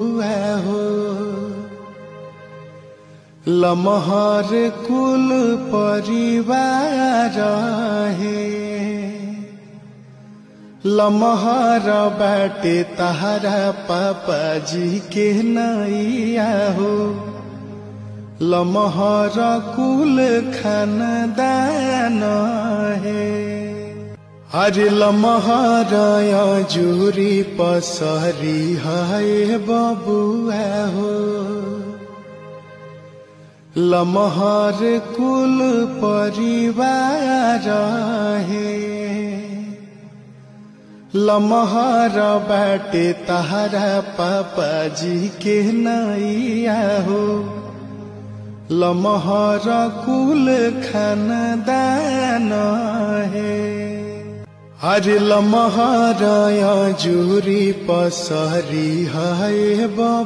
हो लमहर कुल परिवार है लमहर बाटे तहरा पापा जी के नैया हो लमहर कुल खानदान है हरे लमहर जुरी पसरी है बबुआ हो लमहर कुल परिवार है लमहर बाटे तहरा पापा जी के नैया हो लमहर कुल खानदान है हरे लमहर जुरी पसरी है बबुआ।